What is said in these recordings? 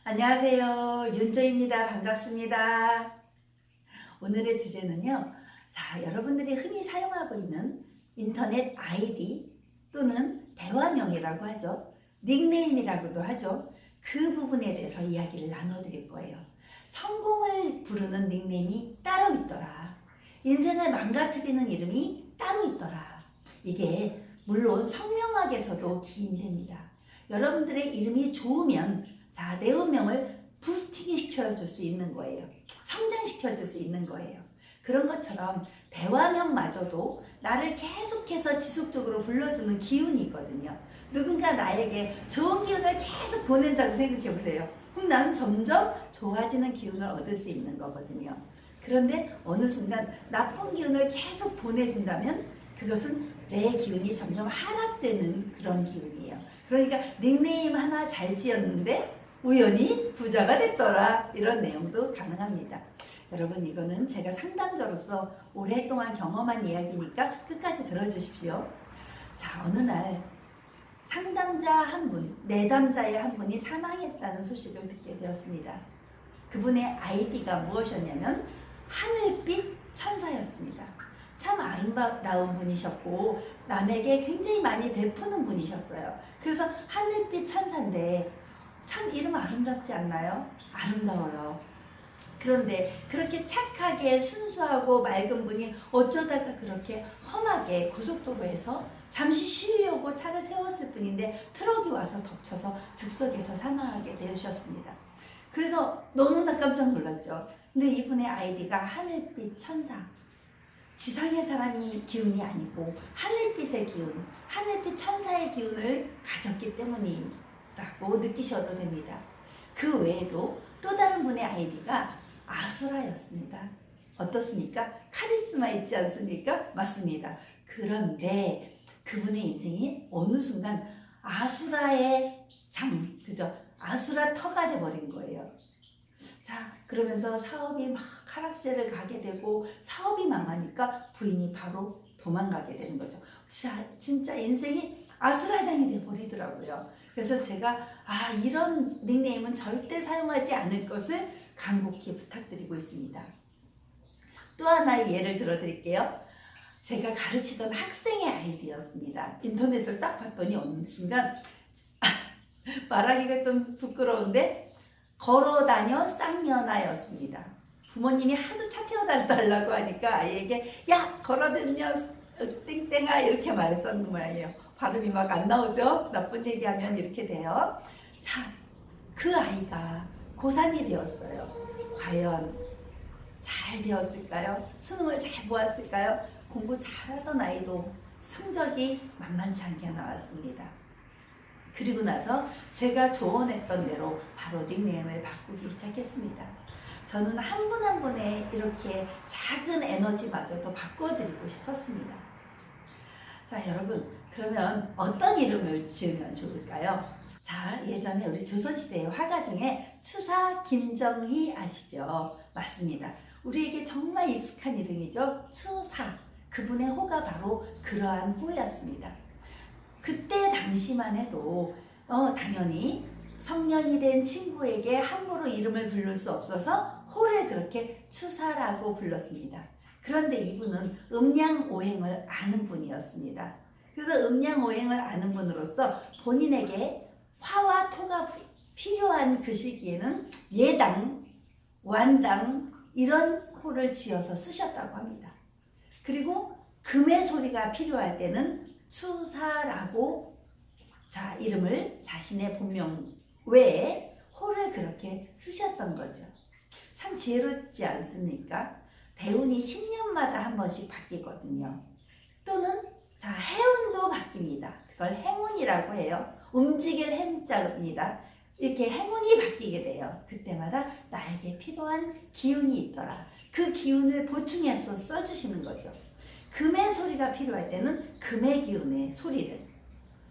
안녕하세요. 윤조입니다. 반갑습니다. 오늘의 주제는요. 자, 여러분들이 흔히 사용하고 있는 인터넷 아이디 또는 대화명이라고 하죠. 닉네임이라고도 하죠. 그 부분에 대해서 이야기를 나눠드릴 거예요. 성공을 부르는 닉네임이 따로 있더라. 인생을 망가뜨리는 이름이 따로 있더라. 이게 물론 성명학에서도 기인됩니다. 여러분들의 이름이 좋으면 자, 내 운명을 부스팅 시켜줄 수 있는 거예요. 성장시켜줄 수 있는 거예요. 그런 것처럼 대화명마저도 나를 계속해서 지속적으로 불러주는 기운이 있거든요. 누군가 나에게 좋은 기운을 계속 보낸다고 생각해 보세요. 그럼 나는 점점 좋아지는 기운을 얻을 수 있는 거거든요. 그런데 어느 순간 나쁜 기운을 계속 보내준다면 그것은 내 기운이 점점 하락되는 그런 기운이에요. 그러니까 닉네임 하나 잘 지었는데 우연히 부자가 됐더라, 이런 내용도 가능합니다. 여러분, 이거는 제가 상담자로서 오랫동안 경험한 이야기니까 끝까지 들어주십시오. 자, 어느 날 상담자 한 분, 내담자의 한 분이 사망했다는 소식을 듣게 되었습니다. 그분의 아이디가 무엇이었냐면 하늘빛 천사였습니다. 참 아름다운 분이셨고 남에게 굉장히 많이 베푸는 분이셨어요. 그래서 하늘빛 천사인데 참 이름 아름답지 않나요? 아름다워요. 그런데 그렇게 착하게 순수하고 맑은 분이 어쩌다가 그렇게 험하게 고속도로에서 잠시 쉬려고 차를 세웠을 뿐인데 트럭이 와서 덮쳐서 즉석에서 사망하게 되셨습니다. 그래서 너무나 깜짝 놀랐죠. 근데 이분의 아이디가 하늘빛 천사. 지상의 사람이 기운이 아니고 하늘빛의 기운, 하늘빛 천사의 기운을 가졌기 때문이라고 느끼셔도 됩니다. 그 외에도 또 다른 분의 아이디가 아수라였습니다. 어떻습니까? 카리스마 있지 않습니까? 맞습니다. 그런데 그분의 인생이 어느 순간 아수라의 그죠? 아수라 터가 돼버린 거예요. 자, 그러면서 사업이 막 하락세를 가게 되고 사업이 망하니까 부인이 바로 도망가게 되는 거죠. 진짜 인생이 아수라장이 돼버리더라고요. 그래서 제가 이런 닉네임은 절대 사용하지 않을 것을 간곡히 부탁드리고 있습니다. 또 하나의 예를 들어드릴게요. 제가 가르치던 학생의 아이디였습니다. 인터넷을 딱 봤더니 어느 순간 말하기가 좀 부끄러운데 걸어다녀 쌍년아였습니다. 부모님이 하도 차 태워달라고 하니까 아이에게 야 걸어다녀 땡땡아 이렇게 말했었는 모양이에요. 발음이 막 안 나오죠? 나쁜 얘기하면 이렇게 돼요. 자, 그 아이가 고3이 되었어요. 과연 잘 되었을까요? 수능을 잘 보았을까요? 공부 잘하던 아이도 성적이 만만치 않게 나왔습니다. 그리고 나서 제가 조언했던 대로 바로 닉네임을 바꾸기 시작했습니다. 저는 한 분 한 분의 이렇게 작은 에너지마저도 바꿔드리고 싶었습니다. 자, 여러분, 그러면 어떤 이름을 지으면 좋을까요? 자, 예전에 우리 조선시대의 화가 중에 추사 김정희 아시죠? 맞습니다. 우리에게 정말 익숙한 이름이죠. 추사. 그분의 호가 바로 그러한 호였습니다. 그때 당시만 해도 당연히 성년이 된 친구에게 함부로 이름을 부를 수 없어서 호를 그렇게 추사라고 불렀습니다. 그런데 이분은 음양오행을 아는 분이었습니다. 그래서 음양오행을 아는 분으로서 본인에게 화와 토가 필요한 그 시기에는 예당, 완당 이런 호를 지어서 쓰셨다고 합니다. 그리고 금의 소리가 필요할 때는 추사라고 이름을 자신의 본명 외에 호를 그렇게 쓰셨던 거죠. 참 지혜롭지 않습니까? 대운이 10년마다 한 번씩 바뀌거든요. 또는 해운도 바뀝니다. 그걸 행운이라고 해요. 움직일 행자입니다. 이렇게 행운이 바뀌게 돼요. 그때마다 나에게 필요한 기운이 있더라. 그 기운을 보충해서 써주시는 거죠. 금의 소리가 필요할 때는 금의 기운의 소리를,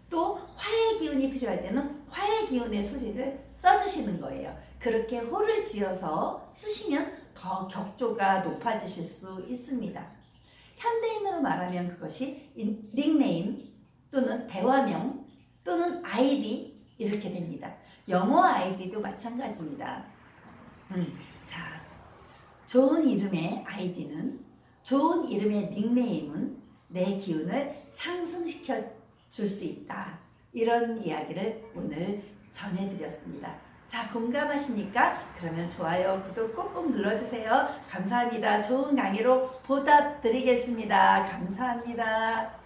또 화의 기운이 필요할 때는 화의 기운의 소리를 써주시는 거예요. 그렇게 호를 지어서 쓰시면 더 격조가 높아지실 수 있습니다. 현대인으로 말하면 그것이 닉네임 또는 대화명 또는 아이디 이렇게 됩니다. 영어 아이디도 마찬가지입니다. 자, 좋은 이름의 아이디는, 좋은 이름의 닉네임은 내 기운을 상승시켜 줄 수 있다. 이런 이야기를 오늘 전해드렸습니다. 자, 공감하십니까? 그러면 좋아요, 구독 꼭꼭 눌러주세요. 감사합니다. 좋은 강의로 보답드리겠습니다. 감사합니다.